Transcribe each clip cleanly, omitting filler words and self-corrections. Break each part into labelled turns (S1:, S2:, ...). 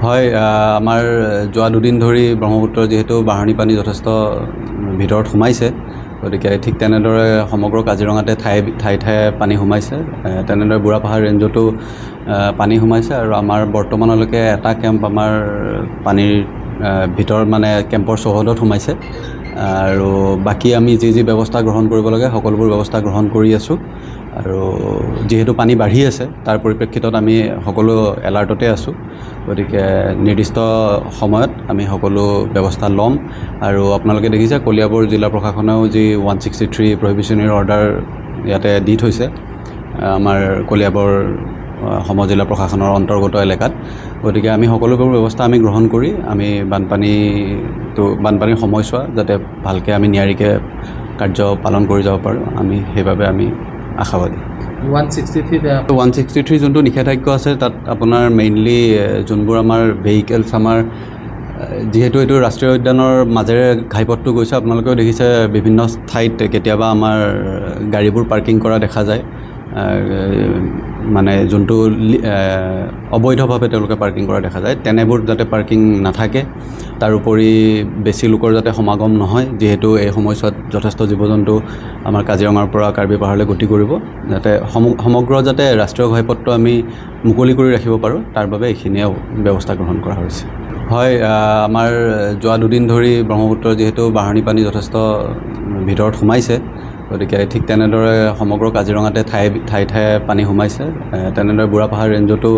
S1: হয়, আমাৰ যোৱা দুদিন ধৰি ব্ৰহ্মপুত্ৰৰ যিহেতু বাঢ়নী পানী যথেষ্ট ভিতৰত সোমাইছে, গতিকে ঠিক তেনেদৰে সমগ্ৰ কাজিৰঙাতে ঠায়ে ঠায়ে পানী সোমাইছে। তেনেদৰে বুঢ়াপাহাৰ ৰেঞ্জতো পানী সোমাইছে আৰু আমাৰ বৰ্তমানলৈকে এটা কেম্প আমাৰ পানীৰ ভিতৰত মানে কেম্পৰ চৌহদত সোমাইছে আৰু বাকী আমি যি ব্যৱস্থা গ্ৰহণ কৰিব লাগে সকলোবোৰ ব্যৱস্থা গ্ৰহণ কৰি আছোঁ। আৰু যিহেতু পানী বাঢ়ি আছে তাৰ পৰিপ্ৰেক্ষিতত আমি সকলো এলাৰ্টতে আছোঁ, গতিকে নিৰ্দিষ্ট সময়ত আমি সকলো ব্যৱস্থা ল'ম। আৰু আপোনালোকে দেখিছে কলিয়াবৰ জিলা প্ৰশাসনেও যি 163 প্ৰহিবিশ্যনেৰী অৰ্ডাৰ ইয়াতে দি থৈছে আমাৰ কলিয়াবৰ সমজিলা প্ৰশাসনৰ অন্তৰ্গত এলেকাত, গতিকে আমি সকলোবোৰ ব্যৱস্থা আমি গ্ৰহণ কৰি আমি বানপানীৰ সময়ছোৱা যাতে ভালকৈ আমি নিয়াৰিকৈ কাৰ্য পালন কৰি যাব পাৰোঁ, আমি সেইবাবে আমি আশাবাদী। 163 যোনটো নিষেধাজ্ঞা আছে তাত আপোনাৰ মেইনলি যোনবোৰ আমাৰ ভেহিকেলছ আমাৰ যিহেতু এইটো ৰাষ্ট্ৰীয় উদ্যানৰ মাজেৰে ঘাইপথটো গৈছে, আপোনালোকেও দেখিছে বিভিন্ন ঠাইত কেতিয়াবা আমাৰ গাড়ীবোৰ পাৰ্কিং কৰা দেখা যায়, মানে যোনটো অবৈধভাৱে তেওঁলোকে পাৰ্কিং কৰা দেখা যায়, তেনেবোৰ যাতে পাৰ্কিং নাথাকে। তাৰোপৰি বেছি লোকৰ যাতে সমাগম নহয়, যিহেতু এই সময়ছোৱাত যথেষ্ট জীৱ জন্তু আমাৰ কাজিৰঙাৰ পৰা কাৰ্বি পাহাৰলৈ গতি কৰিব, যাতে সমগ্ৰ যাতে ৰাষ্ট্ৰীয় ঘাইপথটো আমি মুকলি কৰি ৰাখিব পাৰোঁ তাৰ বাবে এইখিনিয়ে ব্যৱস্থা গ্ৰহণ কৰা হৈছে। হয়, আমাৰ যোৱা দুদিন ধৰি ব্ৰহ্মপুত্ৰৰ যিহেতু বাঢ়নী পানী যথেষ্ট ভিতৰত সোমাইছে, গতিকে ঠিক তেনেদৰে সমগ্ৰ কাজিৰঙাতে ঠায়ে ঠায়ে পানী সোমাইছে। তেনেদৰে বুঢ়াপাহাৰ ৰেঞ্জতো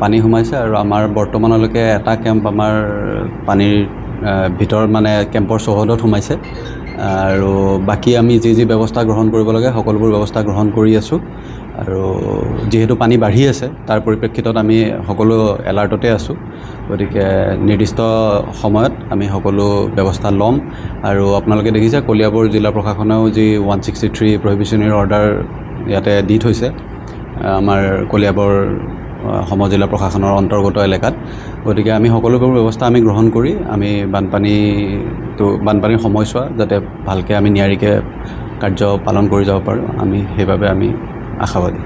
S1: পানী সোমাইছে আৰু আমাৰ বৰ্তমানলৈকে এটা কেম্প আমাৰ পানীৰ ভিতৰত মানে কেম্পৰ চৌহদত সোমাইছে আৰু বাকী আমি যি ব্যৱস্থা গ্ৰহণ কৰিব লাগে সকলোবোৰ ব্যৱস্থা গ্ৰহণ কৰি আছোঁ। আৰু যিহেতু পানী বাঢ়ি আছে তাৰ পৰিপ্ৰেক্ষিতত আমি সকলো এলাৰ্টতে আছোঁ, গতিকে নিৰ্দিষ্ট সময়ত আমি সকলো ব্যৱস্থা ল'ম। আৰু আপোনালোকে দেখিছে কলিয়াবৰ জিলা প্ৰশাসনেও যি 163 প্ৰহিবিশ্যনেৰী অৰ্ডাৰ ইয়াতে দি থৈছে আমাৰ কলিয়াবৰ সমজিলা প্ৰশাসনৰ অন্তৰ্গত এলেকাত, গতিকে আমি সকলোবোৰ ব্যৱস্থা আমি গ্ৰহণ কৰি আমি বানপানীৰ সময়ছোৱা যাতে ভালকৈ আমি নিয়াৰিকৈ কাৰ্য পালন কৰি যাব পাৰোঁ, আমি সেইবাবে আমি আশাবাদী।